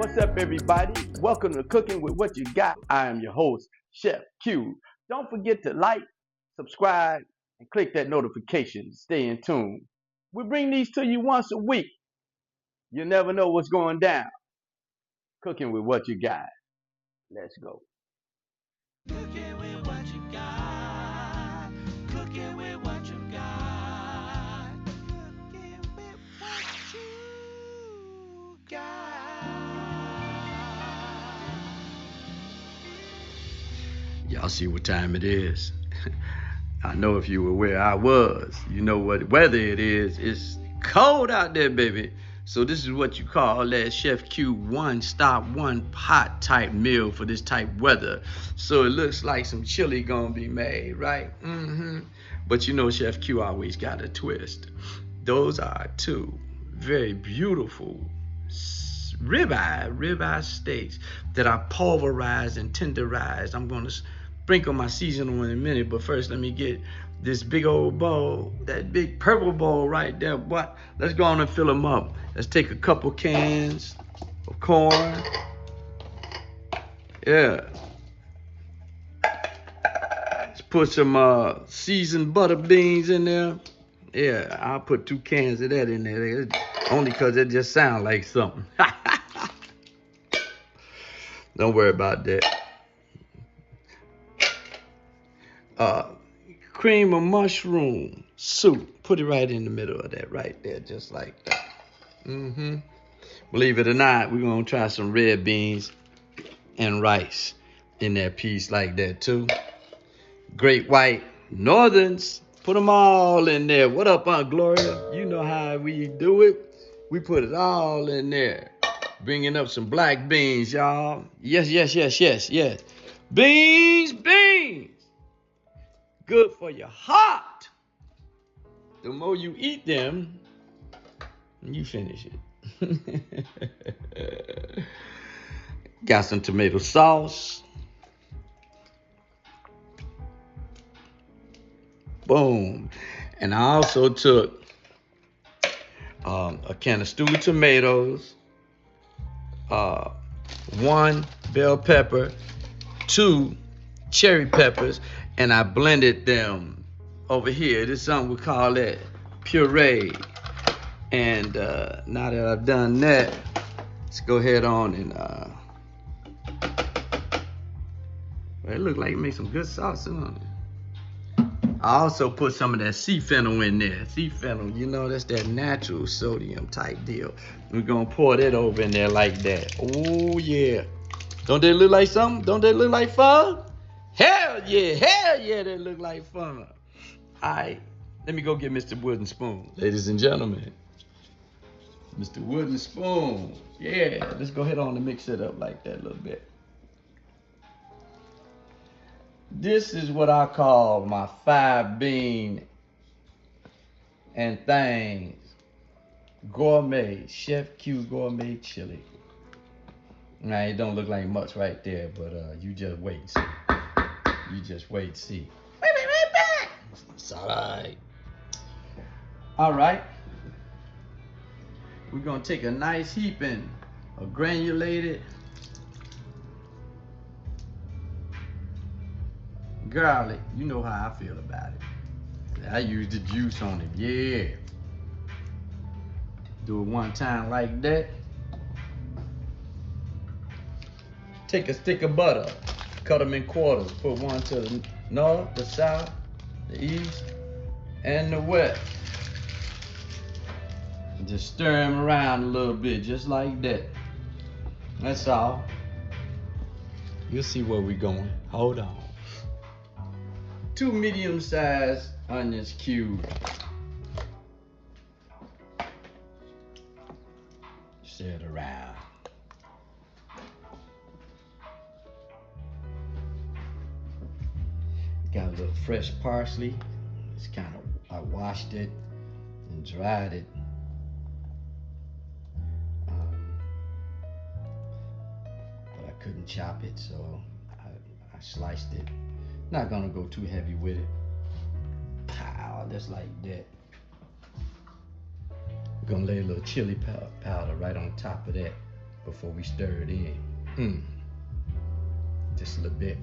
What's up, everybody? Welcome to Cooking with What You Got. I am your host, Chef Q. Don't forget to like, subscribe, and click that notification to stay in tune. We bring these to you once a week. You never know what's going down. Cooking with What You Got. Let's go. Cooking with what you got. Cooking with what you got. Cooking with what you got. Y'all see what time it is. I know if you were where I was, you know what weather it is. It's cold out there, baby. So this is what you call that Chef Q one stop, one pot type meal for this type weather. So it looks like some chili gonna be made, right? But you know Chef Q always got a twist. Those are two very beautiful ribeye steaks that I pulverized and tenderized. I'm gonna sprinkle my seasoning in a minute, but first let me get this big old bowl, that big purple bowl right there. What? Let's go on and fill them up. Let's take a couple cans of corn. Yeah. Let's put some seasoned butter beans in there. Yeah, I'll put 2 cans of that in there, only because it just sounds like something. Don't worry about that. Cream of mushroom soup. Put it right in the middle of that, right there, just like that. Believe it or not, we're gonna try some red beans and rice in that piece like that too. Great white northerns. Put them all in there. What up, Aunt Gloria? You know how we do it. We put it all in there. Bringing up some black beans, y'all. Yes. Beans. Good for your heart. The more you eat them, you finish it. Got some tomato sauce. Boom. And I also took a can of stewed tomatoes, 1 bell pepper, 2 cherry peppers, and I blended them over here. This is something we call that puree. And now that I've done that, let's go ahead on and well, it looked like it makes some good sauce on it. I also put some of that sea fennel in there. Sea fennel, you know, that's that natural sodium type deal. We're gonna pour that over in there like that. Oh yeah. Don't they look like something? Don't they look like fun? Hell yeah, they look like fun. All right, let me go get Mr. Wooden Spoon. Ladies and gentlemen, Mr. Wooden Spoon. Yeah, let's go ahead on and mix it up like that a little bit. This is what I call my 5-bean and things gourmet, Chef Q gourmet chili. Now it don't look like much right there, but you just wait and see. You just wait and see. Wait, right back. It's all right. All right. We're gonna take a nice heaping of granulated garlic. You know how I feel about it. I use the juice on it. Yeah. Do it one time like that. Take a stick of butter, cut them in quarters. Put one to the north, the south, the east, and the west. And just stir them around a little bit, just like that. That's all. You'll see where we're going. Hold on. 2 medium-sized onions cubed. Stir it around. Got a little fresh parsley. It's kind of, I washed it and dried it. But I couldn't chop it, so I sliced it. Not gonna go too heavy with it. Pow, just like that. We're gonna lay a little chili powder right on top of that. before we stir it in. Just a little bit.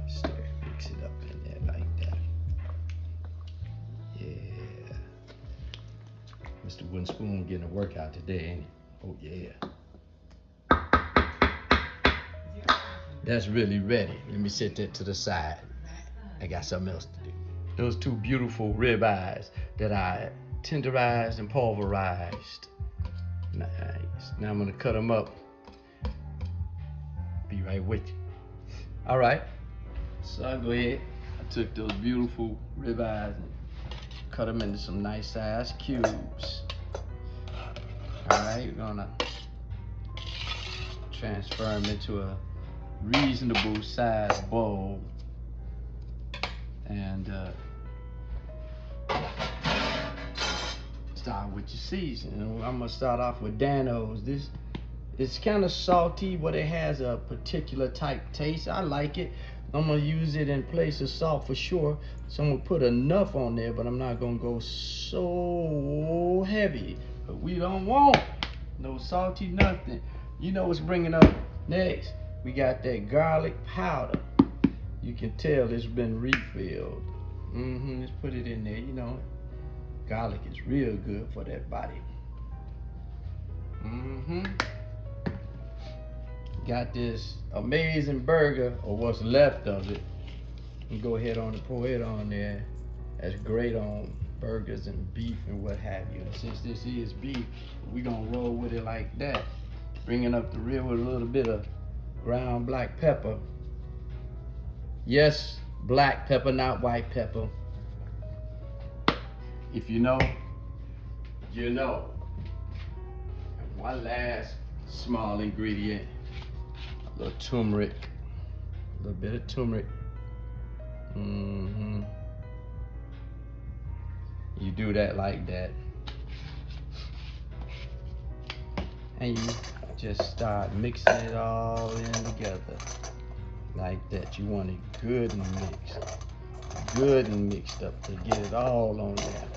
Stir, mix it up in there like that. Yeah. Mr. Wooden Spoon getting a workout today, ain't he? Oh yeah. That's really ready. Let me set that to the side. I got something else to do. Those two beautiful ribeyes that I tenderized and pulverized. Nice. Now I'm gonna cut them up. Be right with you. All right. So I'll go ahead. I took those beautiful ribeyes and cut them into some nice size cubes. All right, you're gonna transfer them into a reasonable size bowl, and start with your seasoning. I'm gonna start off with Dano's. This it's kind of salty, but it has a particular type taste. I like it. I'm gonna use it in place of salt for sure. So I'm gonna put enough on there, but I'm not gonna go so heavy. But we don't want no salty nothing. You know what's bringing up next? We got that garlic powder. You can tell it's been refilled. Let's put it in there. You know, garlic is real good for that body. Got this amazing burger, or what's left of it. And go ahead on and pour it on there. That's great on burgers and beef and what have you. And since this is beef, we're gonna roll with it like that. Bringing up the rear with a little bit of ground black pepper. Yes, black pepper, not white pepper. If you know, you know. And one last small ingredient, a little turmeric, a little bit of turmeric. You do that like that, and you just start mixing it all in together like that. You want it good and mixed up to get it all on there.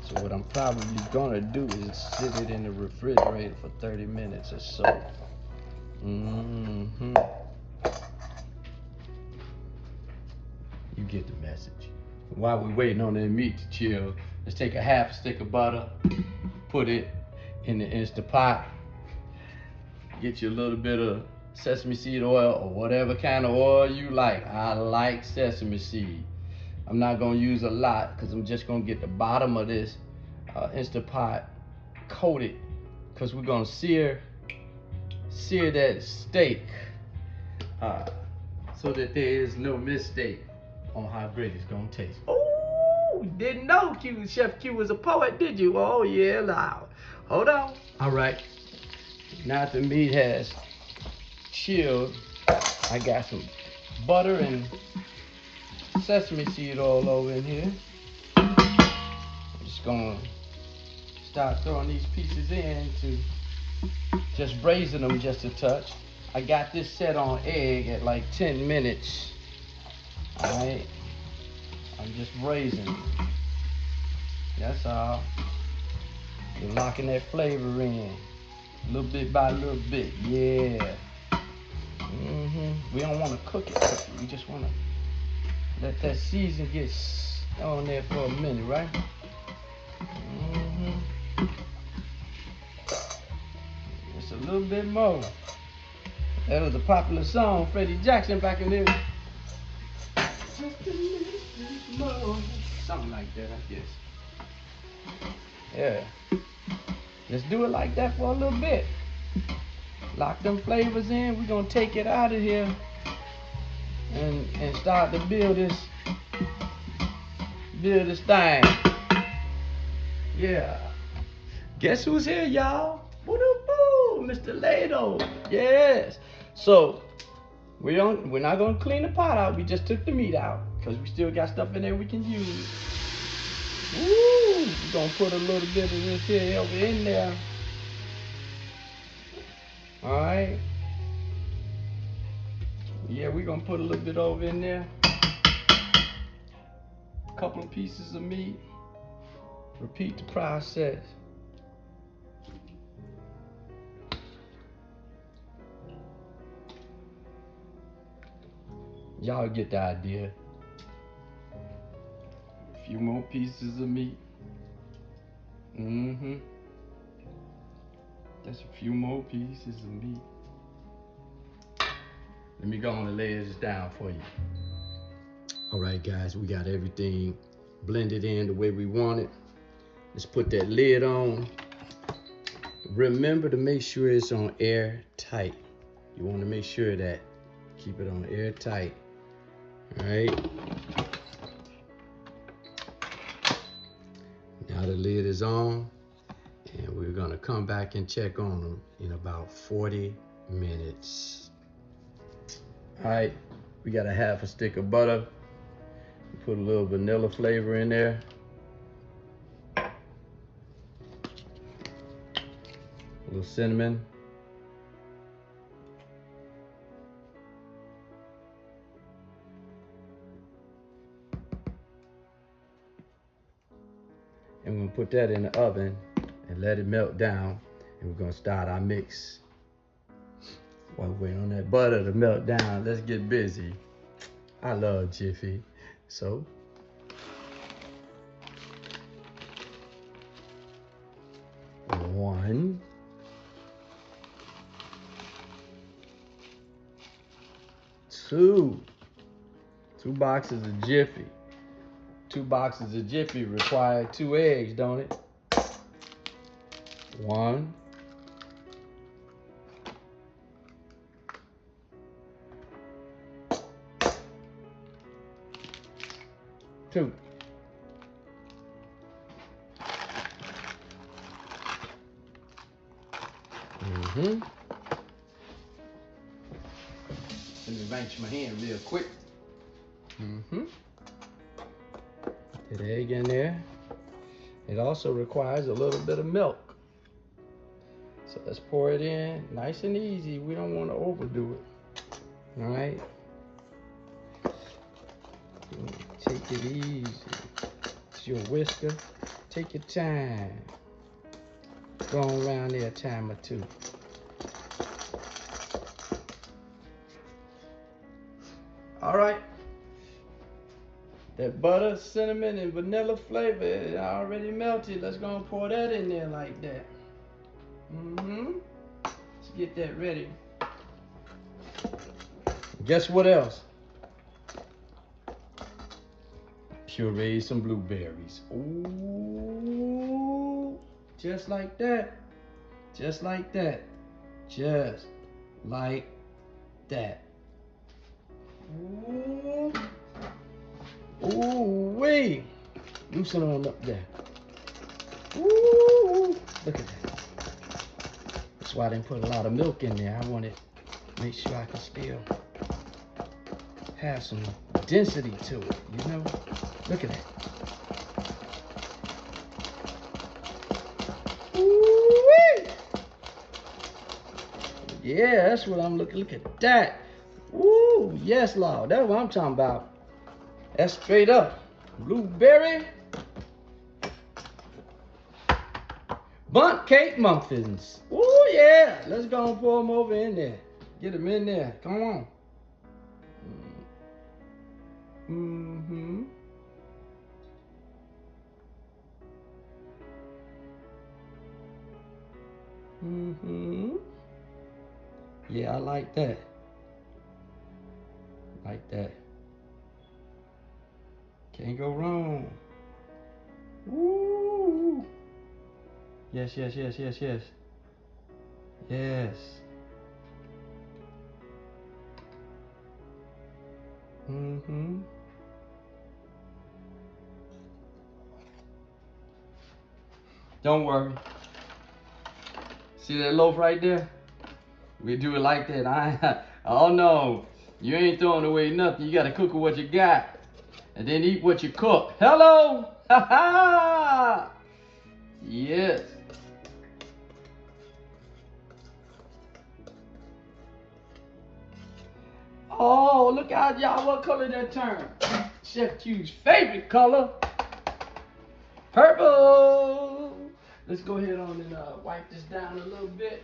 So what I'm probably gonna do is sit it in the refrigerator for 30 minutes or so. You get the message. While we're waiting on that meat to chill, let's take a half a stick of butter, put it in the Instant Pot. Get you a little bit of sesame seed oil or whatever kind of oil you like. I like sesame seed. I'm not gonna use a lot because I'm just gonna get the bottom of this Instant Pot coated, because we're gonna sear that steak so that there is no mistake on how great it's gonna taste. Oh, didn't know Chef Q was a poet, did you? Oh yeah, loud. Hold on. All right. Now the meat has chilled, I got some butter and sesame seed all over in here. I'm just gonna start throwing these pieces in to just braising them just a touch. I got this set on egg at like 10 minutes. All right, I'm just braising. That's all. You're locking that flavor in. Little bit by little bit, yeah. We don't want to cook it. We just want to let that season get on there for a minute, right? Just a little bit more. That was a popular song, Freddie Jackson back in there. Just a little bit more. Something like that, I guess. Yeah. Let's do it like that for a little bit. Lock them flavors in. We're gonna take it out of here and start to build this thing. Yeah. Guess who's here, y'all? Woo-doo-boo, Mr. Lado. Yes. So we're not gonna clean the pot out. We just took the meat out because we still got stuff in there we can use. Woo! We're gonna put a little bit of this here over in there. All right. Yeah, we're gonna put a little bit over in there. A couple of pieces of meat. Repeat the process. Y'all get the idea. A few more pieces of meat. That's a few more pieces of meat. Let me go on and lay this down for you. All right, guys, we got everything blended in the way we want it. Let's put that lid on. Remember to make sure it's on airtight. You want to make sure that. Keep it on airtight. All right. Now the lid is on, and we're gonna come back and check on them in about 40 minutes. All right, we got a half a stick of butter. Put a little vanilla flavor in there. A little cinnamon. And we're gonna put that in the oven and let it melt down. And we're gonna start our mix. While we're waiting on that butter to melt down, let's get busy. I love Jiffy. So, one, two boxes of Jiffy. 2 boxes of Jiffy require 2 eggs, don't it? 1, 2. Let me rinse my hand real quick. Put the egg in there. It also requires a little bit of milk. So let's pour it in nice and easy. We don't want to overdo it. All right. Take it easy. It's your whisker. Take your time. Go on around there a time or two. All right. That butter, cinnamon, and vanilla flavor is already melted. Let's go and pour that in there like that. Let's get that ready. Guess what else? Puree some blueberries. Ooh, just like that. Just like that. Just like that. Ooh. Ooh, wait. Loosen on up there. Ooh, look at that. That's why I didn't put a lot of milk in there. I wanted to make sure I could still have some density to it, you know? Look at that. Ooh-wee. Yeah, that's what I'm looking. Look at that. Ooh, yes, Lord. That's what I'm talking about. That's straight up blueberry bundt cake muffins. Ooh, yeah. Let's go and pour them over in there. Get them in there. Come on. Yeah, I like that. Like that. Can't go wrong. Woo! Yes, yes, yes, yes, yes. Yes. Don't worry. See that loaf right there? We do it like that. Oh no, you ain't throwing away nothing. You gotta cook with what you got, and then eat what you cook. Hello, ha ha. Yes. Oh, look out, y'all! What color that turned? Chef Q's favorite color. Purple. Let's go ahead on and wipe this down a little bit.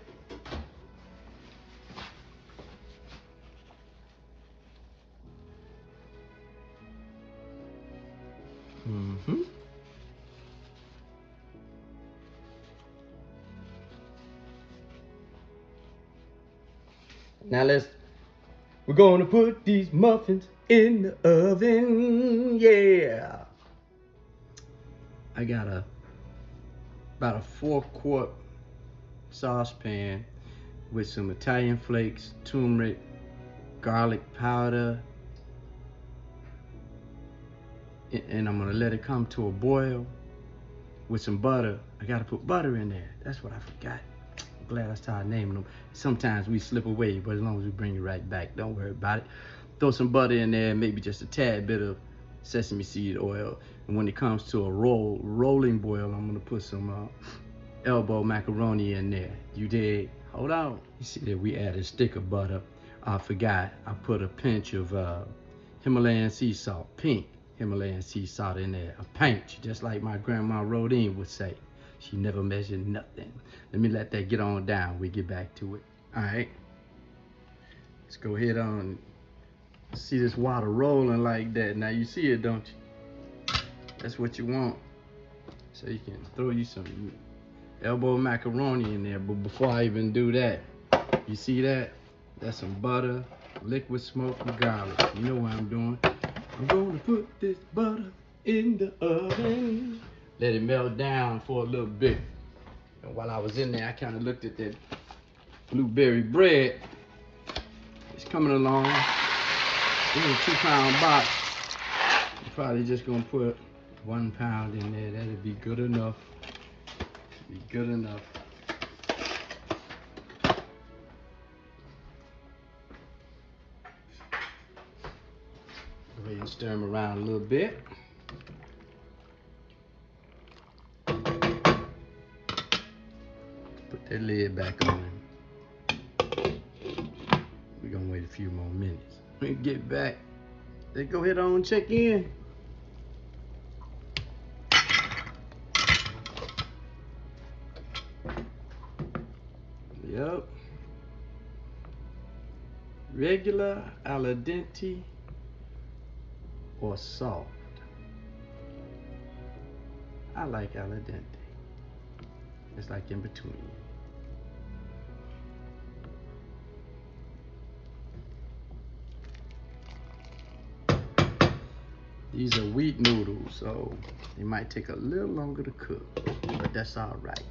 Mm-hmm. Now we're gonna put these muffins in the oven. Yeah. I got about a 4-quart saucepan with some Italian flakes, turmeric, garlic powder, and I'm gonna let it come to a boil with some butter. I gotta put butter in there. That's what I forgot. I'm glad I started naming them. Sometimes we slip away, but as long as we bring it right back, don't worry about it. Throw some butter in there, maybe just a tad bit of sesame seed oil. And when it comes to a rolling boil, I'm gonna put some elbow macaroni in there. You dig? Hold on. You see that we added a stick of butter. I forgot, I put a pinch of Himalayan sea salt, pink Himalayan sea salt in there. A pinch, just like my grandma Rodine would say. She never measured nothing. Let me let that get on down. We get back to it. All right. Let's go ahead on. See this water rolling like that. Now you see it, don't you? That's what you want. So you can throw you some elbow macaroni in there. But before I even do that, you see that? That's some butter, liquid smoked garlic. You know what I'm doing. I'm going to put this butter in the oven. Let it melt down for a little bit. And while I was in there, I kind of looked at that blueberry bread. It's coming along. This is a 2-pound box. I'm probably just gonna put 1 pound in there. That'll be good enough. Be good enough. Go ahead and stir them around a little bit. Put that lid back on. We're gonna wait a few more minutes. When we get back, let's go ahead on and check in. Yep. Regular, al dente, or soft. I like al dente. It's like in between. These are wheat noodles, so they might take a little longer to cook, but that's all right.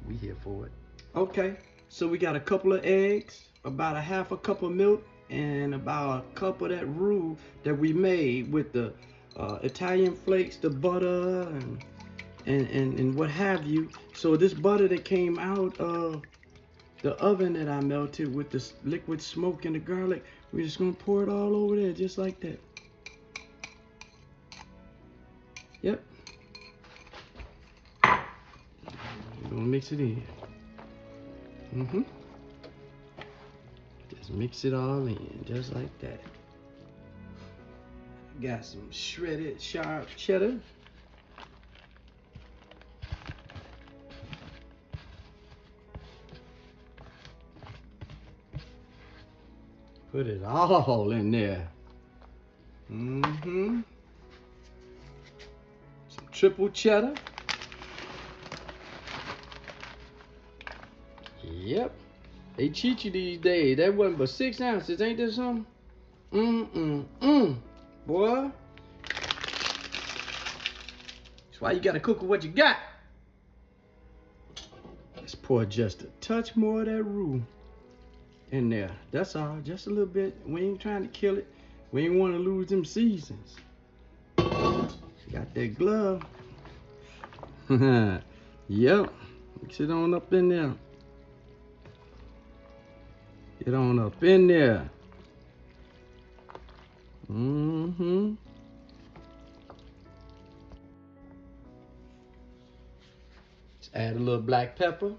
We here for it. Okay, so we got a couple of eggs, about a half a cup of milk, and about a cup of that roux that we made with the Italian flakes, the butter, and what have you. So this butter that came out of the oven that I melted with the liquid smoke and the garlic, we're just gonna pour it all over there just like that. Yep. We're gonna mix it in. Just mix it all in, just like that. Got some shredded sharp cheddar. Put it all in there. Some triple cheddar. Yep. They cheat you these days. That wasn't but 6 ounces, ain't that something? Boy. That's why you gotta cook with what you got. Let's pour just a touch more of that roux in there. That's all, just a little bit. We ain't trying to kill it. We ain't want to lose them seasons. Got that glove. Yep. Mix it on up in there. Get on up in there. Let's add a little black pepper.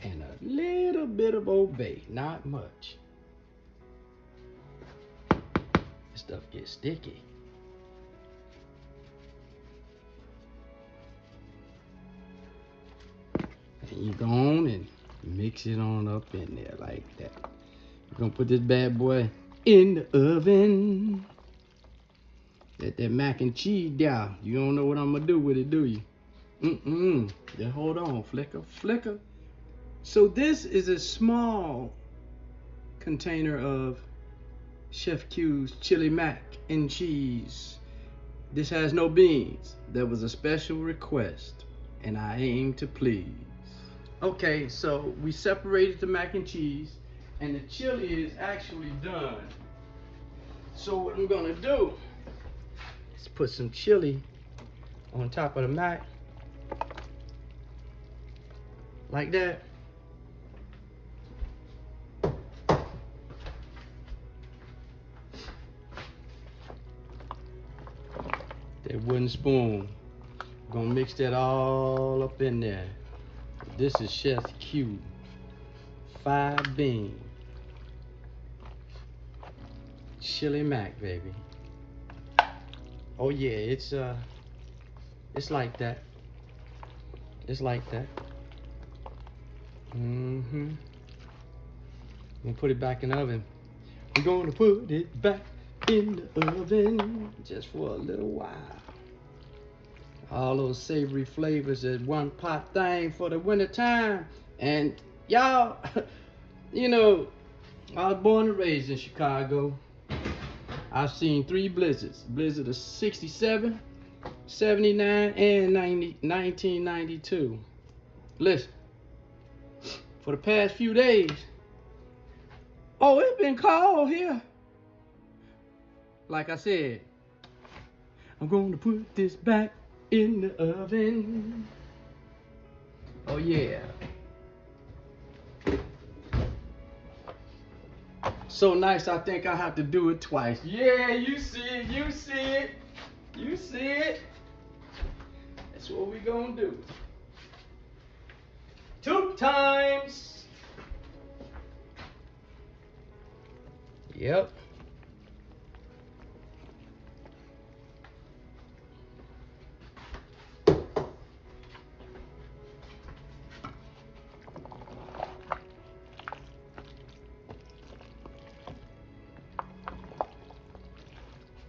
And a little bit of Old Bay, not much. stuff gets sticky. And you go on and mix it on up in there like that. We're gonna put this bad boy in the oven. Let that mac and cheese down. You don't know what I'm gonna do with it, do you? Just hold on, flicker. So this is a small container of Chef Q's chili mac and cheese. This has no beans. That was a special request, and I aim to please. Okay, so we separated the mac and cheese, and the chili is actually done. So what I'm gonna do is put some chili on top of the mac, like that. That wooden spoon. Gonna mix that all up in there. This is Chef Q 5 bean chili mac, baby. Oh yeah, it's like that. It's like that. I'm gonna put it back in the oven. We're gonna put it back in the oven just for a little while. All those savory flavors at one pot thing for the winter time. And y'all, you know, I was born and raised in Chicago. I've seen 3 blizzards. Blizzard of 67, 79, and 1992. Listen, for the past few days, oh, it's been cold here. Like I said, I'm going to put this back in the oven. Oh yeah. So nice, I think I have to do it twice. Yeah, you see it, you see it, you see it. That's what we gonna do. 2 times. Yep.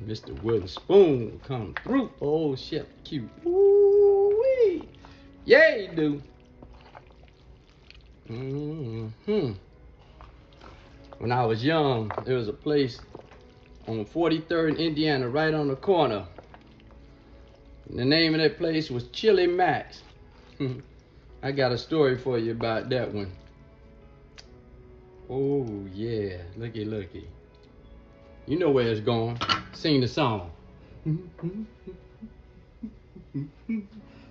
Mr. Wooden Spoon come through. Oh, Chef Q. Ooh-wee. Yeah, you do. When I was young, there was a place on 43rd in Indiana, right on the corner. And the name of that place was Chili Max. I got a story for you about that one. Oh, yeah. Looky, looky. You know where it's going. Sing the song.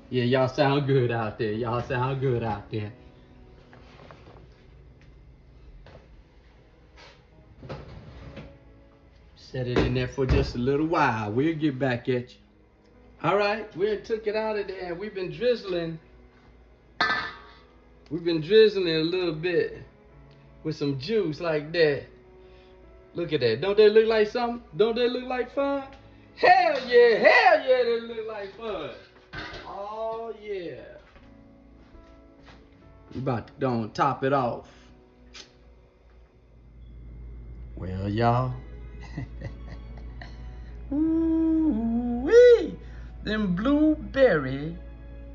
Yeah, y'all sound good out there. Y'all sound good out there. Set it in there for just a little while. We'll get back at you. All right, we took it out of there. We've been drizzling. We've been drizzling a little bit with some juice like that. Look at that. Don't they look like something? Don't they look like fun? Hell yeah, they look like fun. Oh yeah. We about to go and top it off. Well, y'all. Ooh-wee. Them blueberry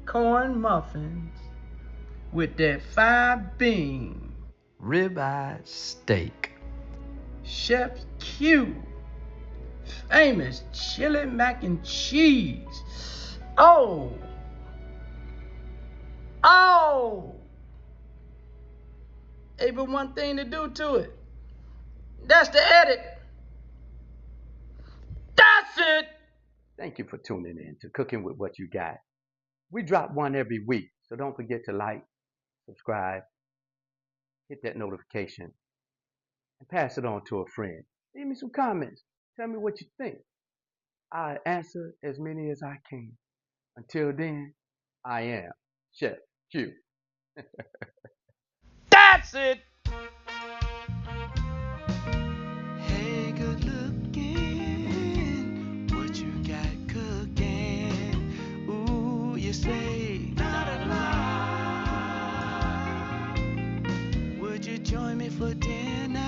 corn muffins with that 5 bean ribeye steak. Chef Q famous chili mac and cheese. Oh. Hey, but one thing to do to it. That's the edit. That's it. Thank you for tuning in to Cooking with What You Got. We drop one every week, so don't forget to like, subscribe, hit that notification, and pass it on to a friend. Leave me some comments. Tell me what you think. I'll answer as many as I can. Until then, I am Chef Q. That's it. Hey, good looking. say, not a lie? Would you join me for dinner?